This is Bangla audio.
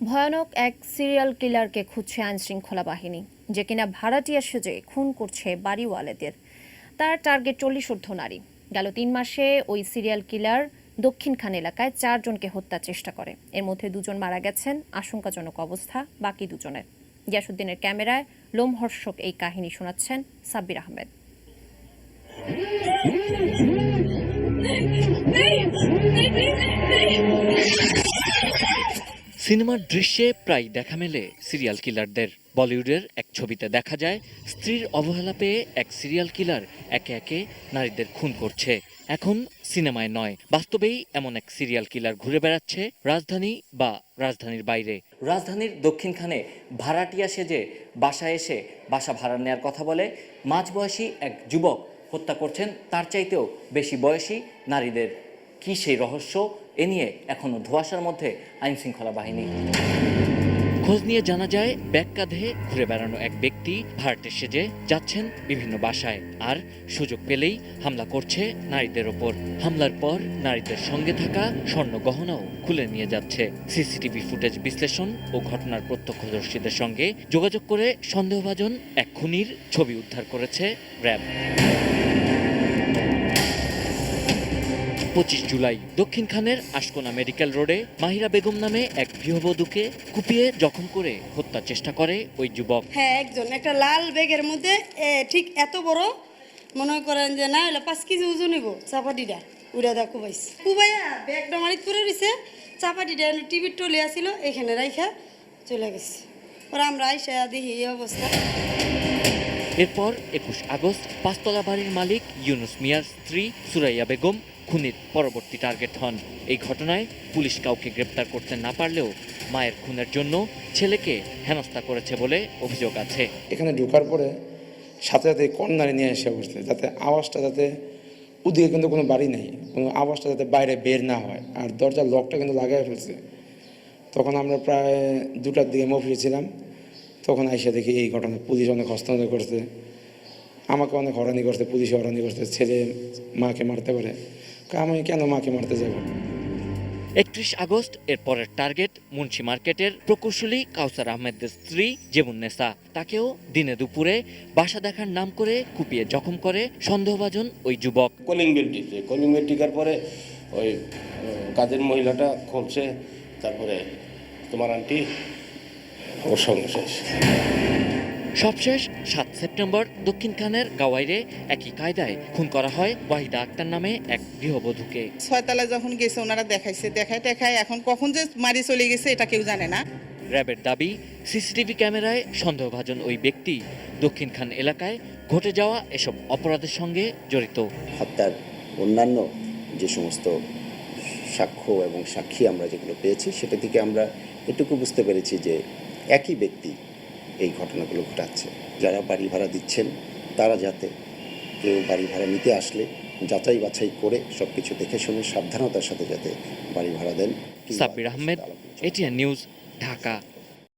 ভয়ানক এক সিরিয়াল কিলারকে খুঁজছে আইনশৃঙ্খলা বাহিনী, যে কিনা ভাড়াটিয়া সেজে খুন করছে বাড়িওয়ালাদের। তার টার্গেট 40 ঊর্ধ্ব নারী। গেল 3 মাসে ওই সিরিয়াল কিলার দক্ষিণখান এলাকায় 4 জনকে হত্যার চেষ্টা করে। এর মধ্যে 2 জন মারা গেছেন, আশঙ্কাজনক অবস্থা বাকি 2 জনের। গিয়াসউদ্দিনের ক্যামেরায় লোমহর্ষক এই কাহিনী শোনাচ্ছেন সাব্বির আহমেদ। সিনেমার দৃশ্যে প্রায় দেখা মেলে সিরিয়াল কিলারদের। বলিউডের এক ছবিতে দেখা যায় স্ত্রীর অবহেলা পেয়ে এক সিরিয়াল কিলার একে একে নারীদের খুন করছে। এখন সিনেমায় নয়, বাস্তবেই এমন এক সিরিয়াল কিলার ঘুরে বেড়াচ্ছে রাজধানী বা রাজধানীর বাইরে। রাজধানীর দক্ষিণখানে ভাড়াটিয়া সেজে বাসায় এসে বাসা ভাড়া নেওয়ার কথা বলে মাঝবয়সী এক যুবক হত্যা করছেন তার চাইতেও বেশি বয়সী নারীদের। কি সেই রহস্য? এ নিয়ে এখনো ধোঁয়াশার মধ্যে আইনশৃঙ্খলা বাহিনী। খোঁজ নিয়ে জানা যায়, ব্যাগ কাঁধে ঘুরে বেড়ানো এক ব্যক্তি ভাড়াটে সেজে যাচ্ছেন বিভিন্ন বাসায়, আর সুযোগ পেলেই হামলা করছে নারীদের ওপর। হামলার পর নারীদের সঙ্গে থাকা স্বর্ণ গহনাও খুলে নিয়ে যাচ্ছে। সিসিটিভি ফুটেজ বিশ্লেষণ ও ঘটনার প্রত্যক্ষদর্শীদের সঙ্গে যোগাযোগ করে সন্দেহভাজন এক খুনির ছবি উদ্ধার করেছে র্যাব। 25 জুলাই দক্ষিণখানের আশকোনা মেডিকেল রোডে মাহিরা বেগম নামে এক গৃহবধূকে কুপিয়ে জখম করে হত্যার চেষ্টা করে ওই যুবক। হ্যাঁ, একজন একটা লাল ব্যাগের মধ্যে ঠিক এত বড়, মনে করেন যে না হলে 5 কেজি ওজন হইব, চাপাটিটা উড়া দা কুবাইছে। কুবাইয়া ব্যাগটা মারিত করে রয়েছে, চাপাটিটা টিভির টলে আসছিল, এখানে রাইখা চলে গেছে। পরে আমরা আইসা দেখি এই অবস্থা। এরপর 21 আগস্ট পাঁচতলা বাড়ির মালিক ইউনুস মিয়ার স্ত্রী সুরাইয়া বেগম খুনির পরবর্তী টার্গেট হন। এই ঘটনায় পুলিশ কাউকে গ্রেপ্তার করতে না পারলেও মায়ের খুনের জন্য ছেলেকে হেনস্থা করেছে বলে অভিযোগ আছে। এখানে ঢোকার পরে সাথে সাথে কর্নারে নিয়ে এসে বসতে, যাতে আওয়াজটা যাতে ওদিকে কিন্তু কোনো বাড়ি নেই, কোনো আওয়াজটা যাতে বাইরে বের না হয়, আর দরজার লকটা কিন্তু লাগাই ফেলছে। তখন আমরা প্রায় 2টার দিকে অফিসে ছিলাম, তখন আইসা দেখি এই ঘটনা। পুলিশ অনেক হস্তান্তর করছে, আমাকে অনেক হয়রানি করছে, পুলিশ হয়রানি করছে। ছেলে মাকে মারতে পারে, আমি কেন মাকে মারতে যাব? 31 আগস্ট এর পরের টার্গেট মুন্সি মার্কেটের প্রকৌশলী কাউসার আহমেদের স্ত্রী জেবুন্নেসা। তাকেও দিনে দুপুরে বাসা দেখার নাম করে কুপিয়ে জখম করে সন্দেহভাজন ওই যুবক। কলিং বেল টিকার পরে ওই কাজের মহিলাটা খুলছে, তারপরে তোমার আন্টি ওর সঙ্গে শেষ। সবশেষ 7 সেপ্টেম্বর দক্ষিণখানের গাওয়াইরে একই কায়দায় খুন করা হয় ওয়াহিদা আক্তার নামে এক গৃহবধূকে। 6 তলায় যখন গেছে ওনারা দেখায় এখন কখন যে মারি চলে গেছে এটা কেউ জানে না। র্যাবের দাবি, সিসিটিভি ক্যামেরায় সন্দেহভাজন ওই ব্যক্তি দক্ষিণখান এলাকায় ঘটে যাওয়া এসব অপরাধের সঙ্গে জড়িত। হত্যার অন্যান্য যে সমস্ত সাক্ষ্য এবং সাক্ষী আমরা যেগুলো পেয়েছি, সেটা থেকে আমরা এটুকু বুঝতে পেরেছি যে একই ব্যক্তি এই ঘটনাগুলো ঘটাচ্ছে। যারা বাড়ি ভাড়া দিচ্ছেন তারা যাতে কেউ বাড়ি ভাড়া নিতে আসলে যাচাই বাছাই করে সবকিছু দেখে শুনে সাবধানতার সাথে যাতে বাড়ি ভাড়া দেন। Sabbir Ahmed, ATN News, Dhaka.